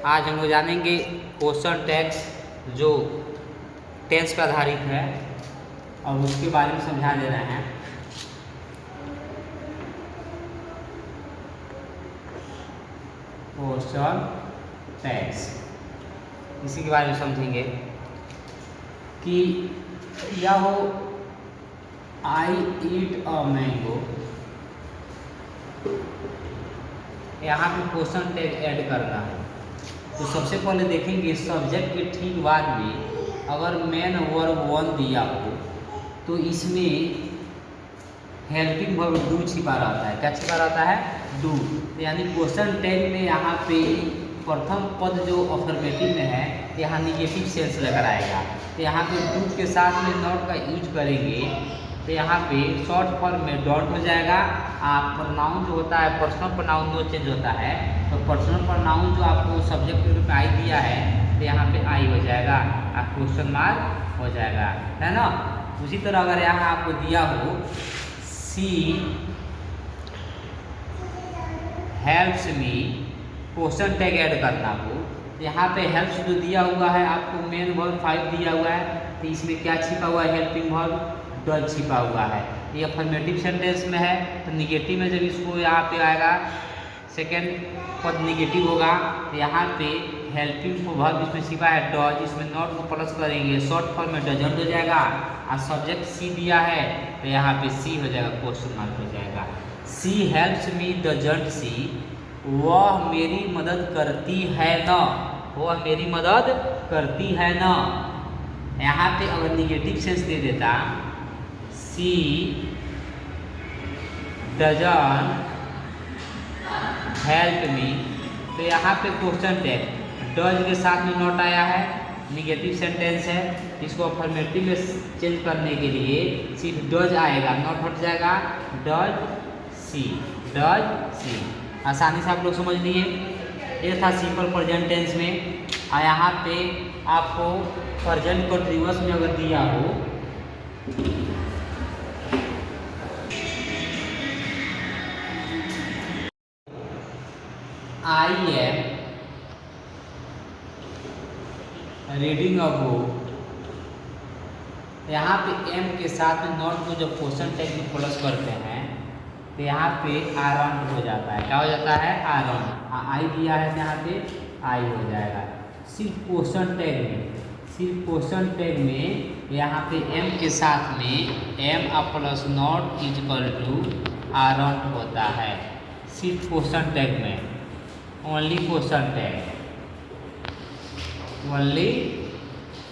आज हम लोग जानेंगे क्वेश्चन टैग्स जो टेंस पर आधारित है और उसके बारे में समझा दे रहे हैं। क्वेश्चन टैग्स इसी के बारे में समझेंगे कि या हो आई ईट अ मैंगो, यहाँ पे क्वेश्चन टैग ऐड करना है। तो सबसे पहले देखेंगे सब्जेक्ट के ठीक बाद में अगर मेन वर्ब वन दिया हो तो इसमें हेल्पिंग वर्ब डू छिपा रहता है। क्या छिपा रहता है? डू। तो यानी क्वेश्चन टैग में यहाँ पे प्रथम पद जो अफर्मेटिव में है यहाँ निगेटिव सेंस लेकर आएगा। तो यहाँ पे डू के साथ में नॉट का यूज करेंगे तो यहाँ पे शॉर्ट फॉर्म में डॉट हो जाएगा। प्रोनाउन जो होता है पर्सनल प्रोनाउन नो चेंज होता है, तो पर्सनल प्रोनाउन जो आपको सब्जेक्ट के रूप में आई दिया है तो यहाँ पे आई हो जाएगा और क्वेश्चन मार्क हो जाएगा, है ना। उसी तरह अगर यहाँ आपको दिया हो see helps me, question tag add करना हो तो यहाँ पे हेल्प्स जो दिया हुआ है आपको मेन वर्ब 5 दिया हुआ है तो इसमें क्या छिपा हुआ है? हेल्पिंग वर्ब डज छिपा हुआ है। ये अफर्मेटिव सेंटेंस में है तो निगेटिव में जब इसको यहाँ पे आएगा सेकेंड पद निगेटिव होगा तो यहाँ पे हेल्पिंग वर्ब इसमें छिपा है डज, इसमें नॉट को प्लस करेंगे शॉर्ट फॉर्म में डजंट हो जाएगा और सब्जेक्ट सी दिया है तो यहाँ पे सी हो जाएगा, क्वेश्चन मार्क हो जाएगा। सी हेल्प्स मी डजंट सी, वह मेरी मदद करती है न, वह मेरी मदद करती है न। यहाँ पे अगर निगेटिव सेंस दे देता सी डजंट हेल्प मी तो यहाँ पे क्वेश्चन टैग डज के साथ में नॉट आया है, निगेटिव सेंटेंस है, इसको अफर्मेटिव में चेंज करने के लिए सिर्फ डज आएगा, नॉट हट जाएगा, डज सी, डज सी। आसानी से आप लोग समझ लिए। ये था सिंपल प्रेजेंट टेंस में। और यहाँ पे आपको प्रेजेंट कंटीन्यूअस में अगर दिया हो I am reading a book, यहाँ पे एम के साथ में नॉट को जब क्वेश्चन टैग में प्लस करते हैं तो यहाँ पे आरंट हो जाता है। क्या हो जाता है? आरंट। आई दिया है तो यहाँ पे आई हो जाएगा। सिर्फ क्वेश्चन टैग में, सिर्फ क्वेश्चन टैग में यहाँ पे एम के साथ में am plus not is equal to aren't होता है। सिर्फ क्वेश्चन टैग में, only question tag, only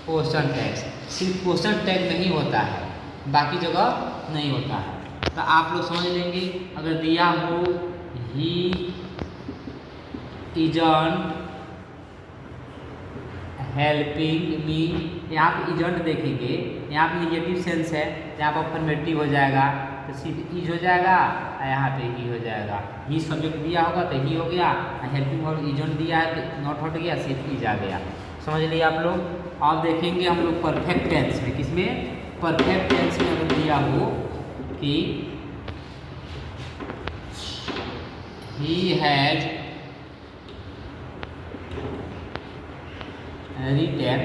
question tag, सिर्फ क्वेश्चन टैग नहीं होता है, बाकी जगह नहीं होता है। तो आप लोग समझ लेंगे। अगर दिया हो ही इजंट हेल्पिंग मी, यहाँ पे इजंट देखेंगे, यहाँ पे निगेटिव सेंस है, यहाँ पर अफर्मेटिव हो जाएगा तो सिर्फ इज हो जाएगा और यहाँ पे ही हो जाएगा। ही सब्जेक्ट दिया होगा तो ही हो गया, हेल्पिंग वर्ब इजंट दिया है तो नॉट हट गया, सिर्फ इज आ गया। समझ लिए आप लोग। अब देखेंगे हम लोग परफेक्ट टेंस में। किसमें? परफेक्ट टेंस में अगर दिया हो कि ही हैज रिटेन,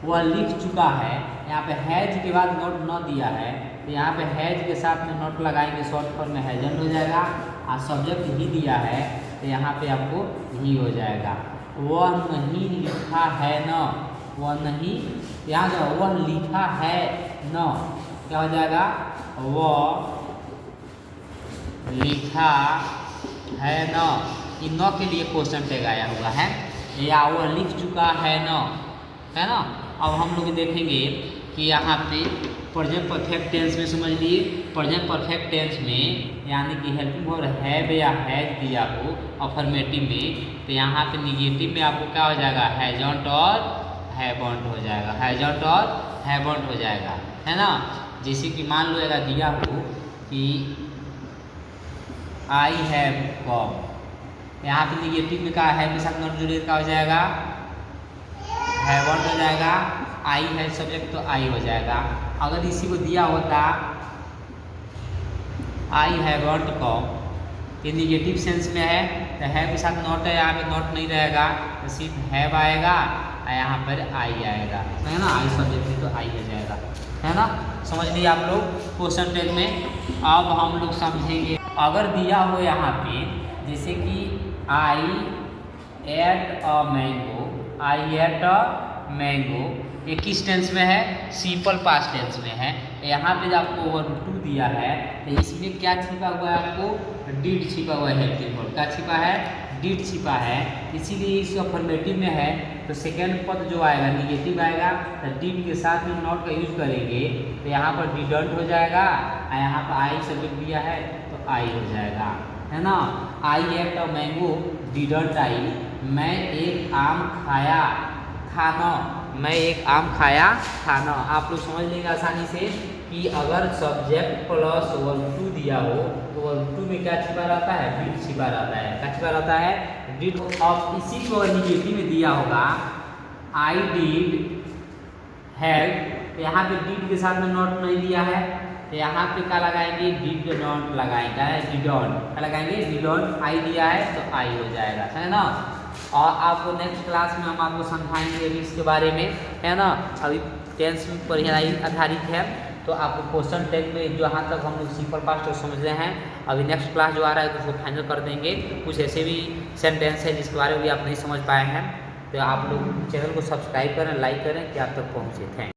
वह लिख चुका है, यहाँ पे हैज के बाद नोट न दिया है तो यहाँ पे हैज के साथ में नोट लगाएंगे, शॉर्ट फॉर्म में हैजंट हो जाएगा और सब्जेक्ट ही दिया है तो यहाँ पे आपको ही हो जाएगा। वह नहीं लिखा है न, वह नहीं, यहाँ जो वह लिखा है न, क्या हो जाएगा? वह लिखा है न, ये न के लिए क्वेश्चन टैग आया हुआ है, या वह लिख चुका है न, है ना। अब हम लोग देखेंगे कि यहाँ पे प्रेजेंट परफेक्ट टेंस में समझ लिए। प्रेजेंट परफेक्ट टेंस में यानी कि हेल्पिंग वर्ब हैव या हैज दिया हो अफर्मेटिव में तो यहाँ पे निगेटिव में आपको क्या हो जाएगा? हैजंट और हैवंट हो जाएगा, हैजंट और हैवंट हो जाएगा, है ना। जैसे कि मान लो अगर दिया हो कि आई हैव कम, यहाँ पे निगेटिव में क्या है के साथ नॉट जुड़े क्या हो जाएगा? हैवंट हो जाएगा। आई है सब्जेक्ट तो आई हो जाएगा। अगर इसी को दिया होता आई हैवंट कम ये निगेटिव सेंस में है तो हैव के साथ नॉट है, यहाँ पे नॉट नहीं रहेगा तो सिर्फ हैव आएगा और यहाँ पर आई आएगा, है ना। आई सब्जेक्ट है तो आई हो जाएगा, है ना। समझ लिए आप लोग क्वेश्चन टैग में। अब हम लोग समझेंगे अगर दिया हो यहाँ पे जैसे कि I ate a mango, I ate a mango, ये किस टेंस में है, सिंपल पास्ट टेंस में है। यहाँ पे आपको वर्ब टू दिया है तो इसमें क्या छिपा हुआ है, आपको डिड छिपा हुआ है, हेल्पिंग वर्ब क्या छिपा है, डिड छिपा है, इसीलिए इस अफर्मेटिव में है तो सेकेंड पद जो आएगा निगेटिव आएगा तो डिड के साथ में नॉट का यूज करेंगे तो यहाँ पर डिडंट हो जाएगा और यहाँ पर आई सब्जेक्ट दिया है तो आई हो जाएगा, है ना। I ate a mango didn't I, मैं एक आम खाया खाना, मैं एक आम खाया खाना। आप लोग समझ लेंगे आसानी से कि अगर सब्जेक्ट प्लस वर्ब टू दिया हो तो वर्ब टू में क्या छिपा रहता है, डिड छिपा रहता है, क्या छिपा रहता है, डिड। अब इसी को निगेटिव में दिया होगा आई डिड हेल्प, तो यहाँ पे डिड के साथ में नॉट नहीं दिया है तो यहाँ पे क्या लगाएंगे, डिड नॉट लगाएंगे, डिडोंट क्या लगाएंगे, डिडोंट। आई दिया है तो आई हो जाएगा, है ना। और आपको नेक्स्ट क्लास में हम आपको समझाएंगे अभी इसके बारे में, है ना। अभी टेंस पर ही आधारित है तो आपको क्वेश्चन टैग में जो यहाँ तक हम लोग सिंपल पास्ट समझ रहे हैं, अभी नेक्स्ट क्लास जो आ रहा है तो उसको फाइनल कर देंगे। कुछ ऐसे भी सेंटेंस है जिसके बारे में भी आप नहीं समझ पाए हैं तो आप लोग चैनल को सब्सक्राइब करें, लाइक करें कि आप तक पहुँचे। थैंक